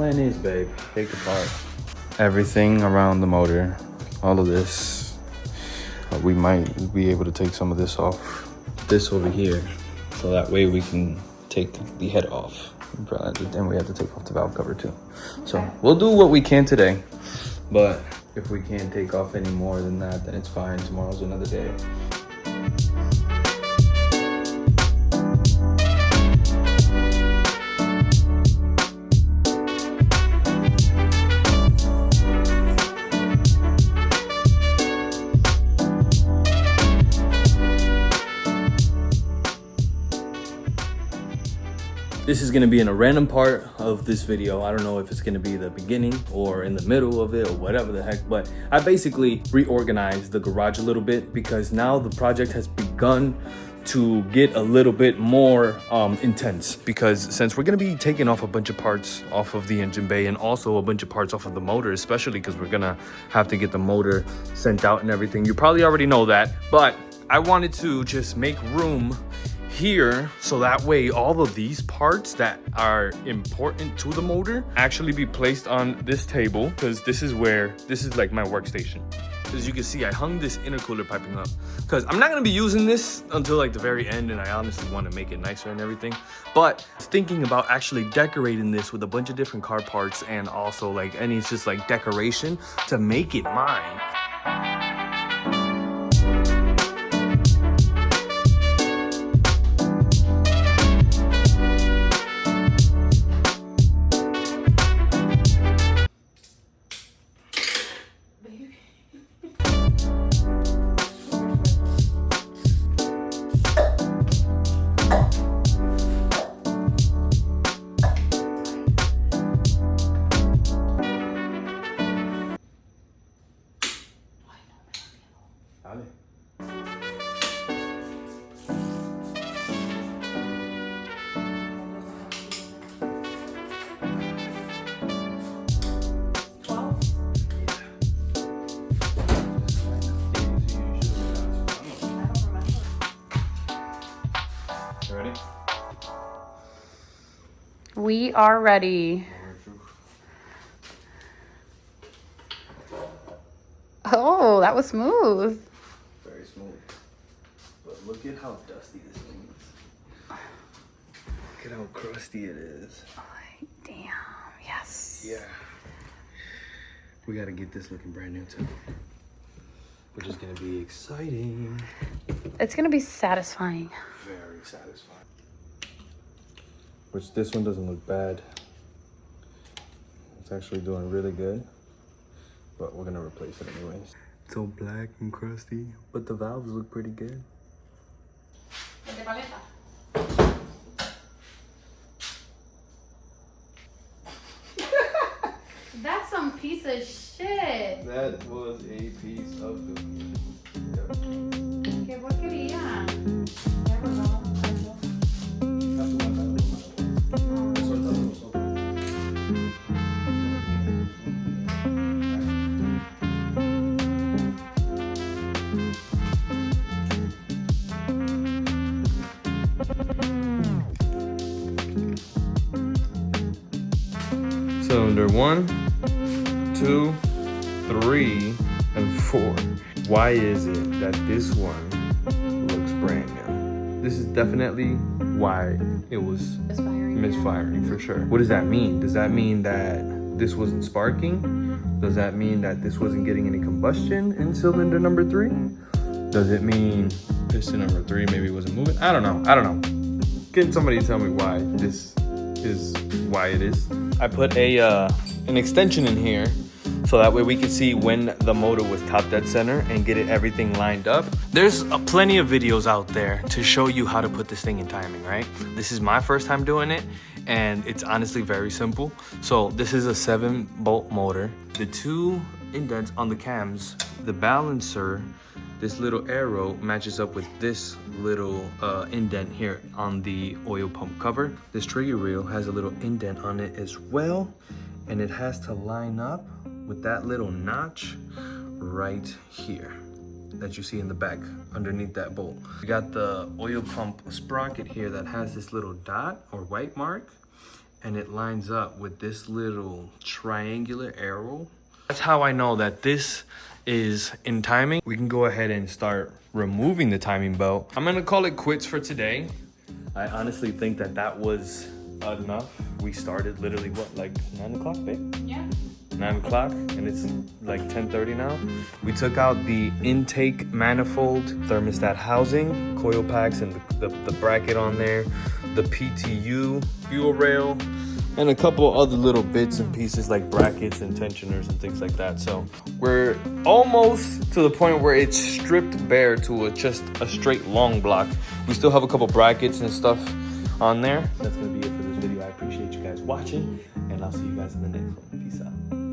plan is, babe, take apart everything around the motor, all of this. We might be able to take some of this off, this over here, so that way we can take the head off. Then we have to take off the valve cover too. So we'll do what we can today, but if we can't take off any more than that, then it's fine. Tomorrow's another day. This is gonna be in a random part of this video. I don't know if it's gonna be the beginning or in the middle of it or whatever the heck, but I basically reorganized the garage a little bit because now the project has begun to get a little bit more intense, because since we're gonna be taking off a bunch of parts off of the engine bay and also a bunch of parts off of the motor, especially because we're gonna have to get the motor sent out and everything. You probably already know that, but I wanted to just make room here so that way all of these parts that are important to the motor actually be placed on this table, because this is like my workstation. As you can see, I hung this intercooler piping up because I'm not going to be using this until like the very end, and I honestly want to make it nicer and everything. But thinking about actually decorating this with a bunch of different car parts and also like any just like decoration to make it mine. Ready? We are ready. Oh, that was smooth. Very smooth. But look at how dusty this thing is. Look at how crusty it is. Damn, yes. Yeah. We gotta get this looking brand new too. Which is gonna be exciting. It's gonna be satisfying. Very satisfying. Which this one doesn't look bad. It's actually doing really good. But we're gonna replace it anyways. It's all black and crusty, but the valves look pretty good. That's some piece of shit. That was a piece of the ¿Qué porquería? Cylinder 1, 2, 3, and 4. Why is it that this one looks brand new? This is definitely why it was misfiring for sure. What does that mean? Does that mean that this wasn't sparking? Does that mean that this wasn't getting any combustion in cylinder number 3? Does it mean piston number 3 maybe wasn't moving? I don't know. Can somebody tell me why this is why it is? I put an extension in here so that way we can see when the motor was top dead center and get everything lined up. There's plenty of videos out there to show you how to put this thing in timing, right? This is my first time doing it, and it's honestly very simple. So this is a 7-bolt motor. The 2 indents on the cams, the balancer, this little arrow matches up with this little indent here on the oil pump cover. This trigger reel has a little indent on it as well, and it has to line up with that little notch right here that you see in the back underneath that bolt. We got the oil pump sprocket here that has this little dot or white mark, and it lines up with this little triangular arrow. That's how I know that this is in timing. We can go ahead and start removing the timing belt. I'm gonna call it quits for today. I honestly think that that was enough. We started literally what, like 9 o'clock, babe? Yeah. 9 o'clock, and it's like 10:30 now. We took out the intake manifold, thermostat housing, coil packs, and the bracket on there, the PTU, fuel rail, and a couple other little bits and pieces like brackets and tensioners and things like that. So we're almost to the point where it's stripped bare to just a straight long block. We still have a couple brackets and stuff on there. That's gonna be it for this video. I appreciate you guys watching, and I'll see you guys in the next one. Peace out.